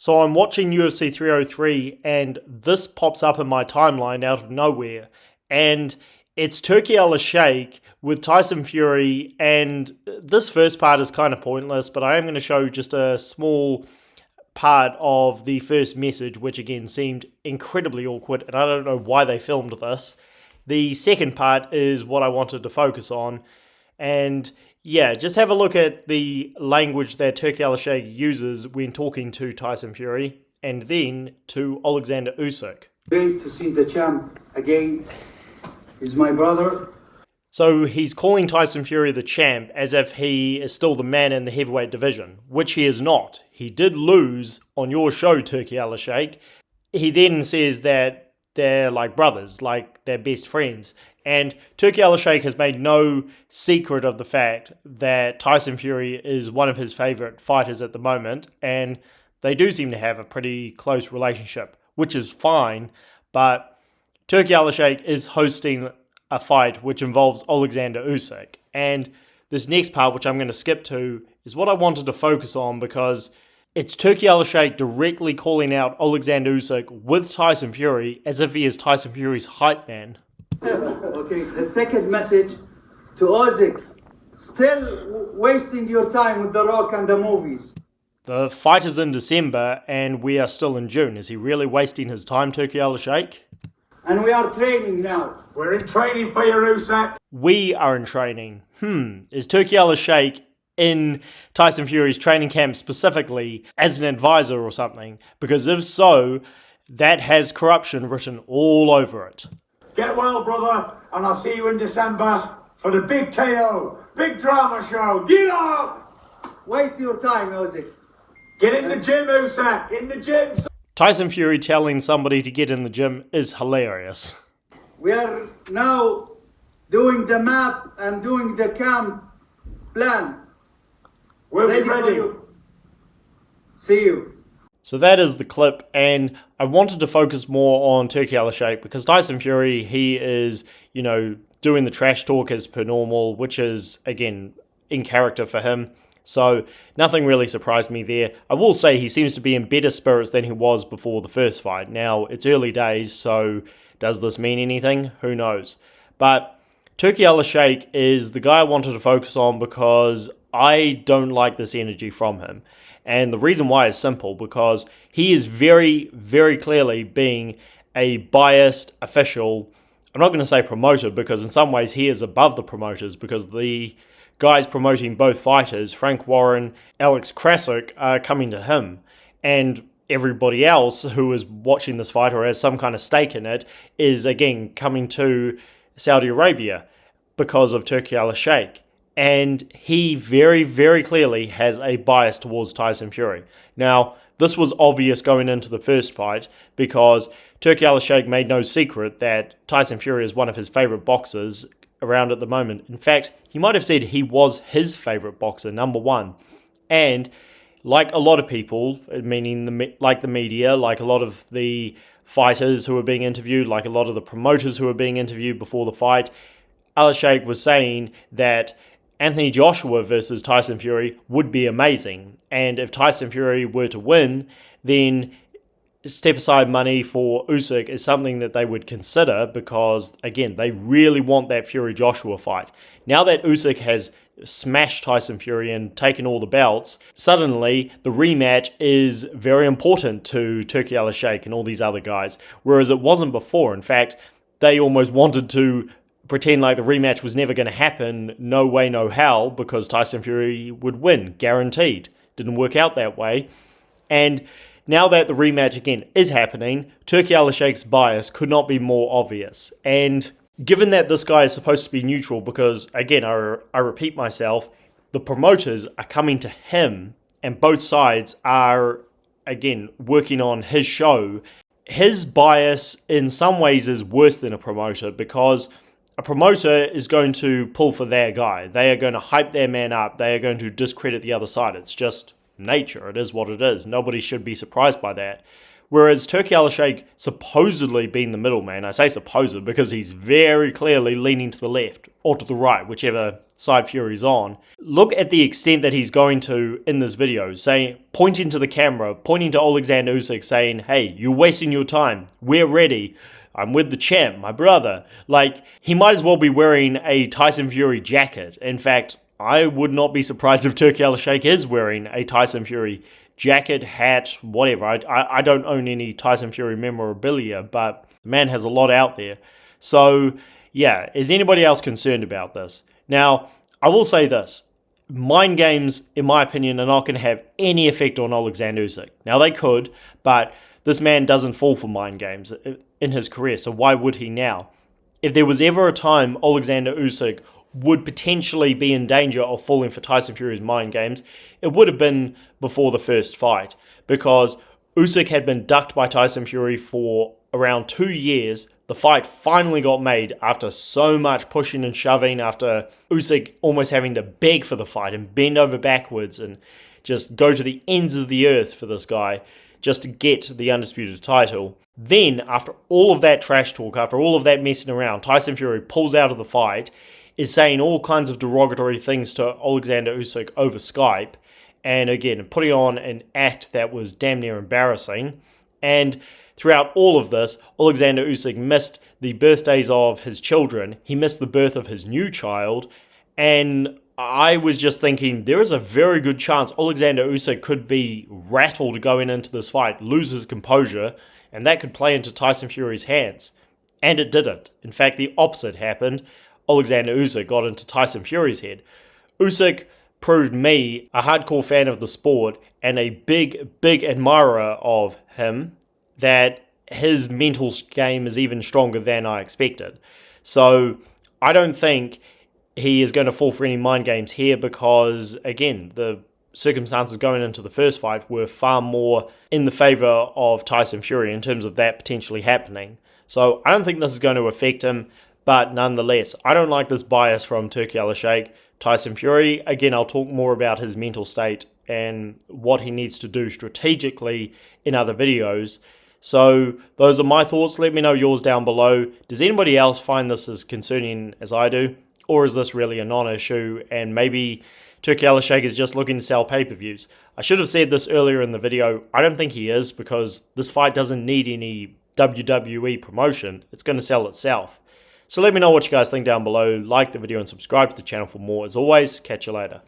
So I'm watching UFC 303 and this pops up in my timeline out of nowhere. And it's Turki Alalshikh with Tyson Fury, and this first part is kind of pointless, but I am going to show just a small part of the first message, which again seemed incredibly awkward, and I don't know why they filmed this. The second part is what I wanted to focus on, and yeah, just have a look at the language that Turki Alalshikh uses when talking to Tyson Fury, and then to Alexander Usyk. Great to see the champ again. He's my brother. So he's calling Tyson Fury the champ as if he is still the man in the heavyweight division, which he is not. He did lose on your show, Turki Alalshikh. He then says that they're like brothers, like they're best friends. And Turki Alalshikh has made no secret of the fact that Tyson Fury is one of his favorite fighters at the moment, and they do seem to have a pretty close relationship, which is fine, but Turki Alalshikh is hosting a fight which involves Alexander Usyk. And this next part, which I'm going to skip to, is what I wanted to focus on because it's Turki Alalshikh directly calling out Alexander Usyk with Tyson Fury as if he is Tyson Fury's hype man. Okay, the second message to Usyk. Still wasting your time with The Rock and the movies. The fight is in December and we are still in June. Is he really wasting his time, Turki Alalshikh? And we are training now. We're in training for you, Usyk. We are in training. Is Turki Alalshikh in Tyson Fury's training camp specifically as an advisor or something? Because if so, that has corruption written all over it. Get well, brother, and I'll see you in December for the big KO, big drama show. Get up! Waste your time, Usyk. Get in the gym, Usyk. In the gym. Tyson Fury telling somebody to get in the gym is hilarious. We are now doing the map and doing the camp plan. We'll be For ready. you. See you. So that is the clip, and I wanted to focus more on Turki Alalshikh because Tyson Fury, he is, doing the trash talk as per normal, which is, again, in character for him. So nothing really surprised me there. I will say he seems to be in better spirits than he was before the first fight. Now, it's early days, so does this mean anything? Who knows? But Turki Alalshikh is the guy I wanted to focus on because I don't like this energy from him. And the reason why is simple, because he is very, very clearly being a biased official. I'm not going to say promoter, because in some ways he is above the promoters, because the guys promoting both fighters, Frank Warren, Alex Krasuk, are coming to him. And everybody else who is watching this fight or has some kind of stake in it is, again, coming to Saudi Arabia because of Turki Alalshikh. And he very, very clearly has a bias towards Tyson Fury. Now, this was obvious going into the first fight because Turki Alalshikh made no secret that Tyson Fury is one of his favorite boxers around at the moment. In fact, he might have said he was his favorite boxer, number one. And like a lot of people, meaning like the media, like a lot of the fighters who were being interviewed, like a lot of the promoters who were being interviewed before the fight, Alalshikh was saying that Anthony Joshua versus Tyson Fury would be amazing. And if Tyson Fury were to win, then step aside money for Usyk is something that they would consider because, again, they really want that Fury-Joshua fight. Now that Usyk has smashed Tyson Fury and taken all the belts, suddenly the rematch is very important to Turki Alalshikh and all these other guys, whereas it wasn't before. In fact, they almost wanted to pretend like the rematch was never going to happen, no way, no how, because Tyson Fury would win, guaranteed. Didn't work out that way. And now that the rematch again is happening, Turki Alalshikh's bias could not be more obvious. And given that this guy is supposed to be neutral, because again, I repeat myself, the promoters are coming to him and both sides are, again, working on his show, his bias in some ways is worse than a promoter because a promoter is going to pull for their guy. They are going to hype their man up. They are going to discredit the other side. It's just nature. It is what it is. Nobody should be surprised by that. Whereas Turki Alalshikh supposedly being the middleman, I say supposed because he's very clearly leaning to the left or to the right, whichever side Fury's on. Look at the extent that he's going to in this video, pointing to the camera, pointing to Oleksandr Usyk saying, hey, you're wasting your time, we're ready, I'm with the champ, my brother. Like, he might as well be wearing a Tyson Fury jacket. In fact, I would not be surprised if Turki Alalshikh is wearing a Tyson Fury jacket, hat, whatever. I don't own any Tyson Fury memorabilia, but the man has a lot out there. So, yeah, is anybody else concerned about this? Now, I will say this. Mind games, in my opinion, are not going to have any effect on Oleksandr Usyk. Now, they could, but this man doesn't fall for mind games in his career, so why would he now? If there was ever a time Oleksandr Usyk would potentially be in danger of falling for Tyson Fury's mind games, it would have been before the first fight, because Usyk had been ducked by Tyson Fury for around 2 years. The fight finally got made after so much pushing and shoving, after Usyk almost having to beg for the fight and bend over backwards and just go to the ends of the earth for this guy just to get the undisputed title. Then, after all of that trash talk, after all of that messing around, Tyson Fury pulls out of the fight, is saying all kinds of derogatory things to Oleksandr Usyk over Skype, and again, putting on an act that was damn near embarrassing. And throughout all of this, Oleksandr Usyk missed the birthdays of his children, he missed the birth of his new child, and I was just thinking, there is a very good chance Oleksandr Usyk could be rattled going into this fight, lose his composure, and that could play into Tyson Fury's hands. And it didn't. In fact, the opposite happened. Oleksandr Usyk got into Tyson Fury's head. Usyk proved me a hardcore fan of the sport and a big admirer of him, that his mental game is even stronger than I expected. So I don't think he is going to fall for any mind games here because, again, the circumstances going into the first fight were far more in the favor of Tyson Fury in terms of that potentially happening. So I don't think this is going to affect him. But nonetheless, I don't like this bias from Turki Alalshikh. Tyson Fury, again, I'll talk more about his mental state and what he needs to do strategically in other videos. So those are my thoughts. Let me know yours down below. Does anybody else find this as concerning as I do? Or is this really a non-issue and maybe Turki Alalshikh is just looking to sell pay-per-views? I should have said this earlier in the video. I don't think he is, because this fight doesn't need any WWE promotion. It's going to sell itself. So let me know what you guys think down below, like the video and subscribe to the channel for more. As always, catch you later.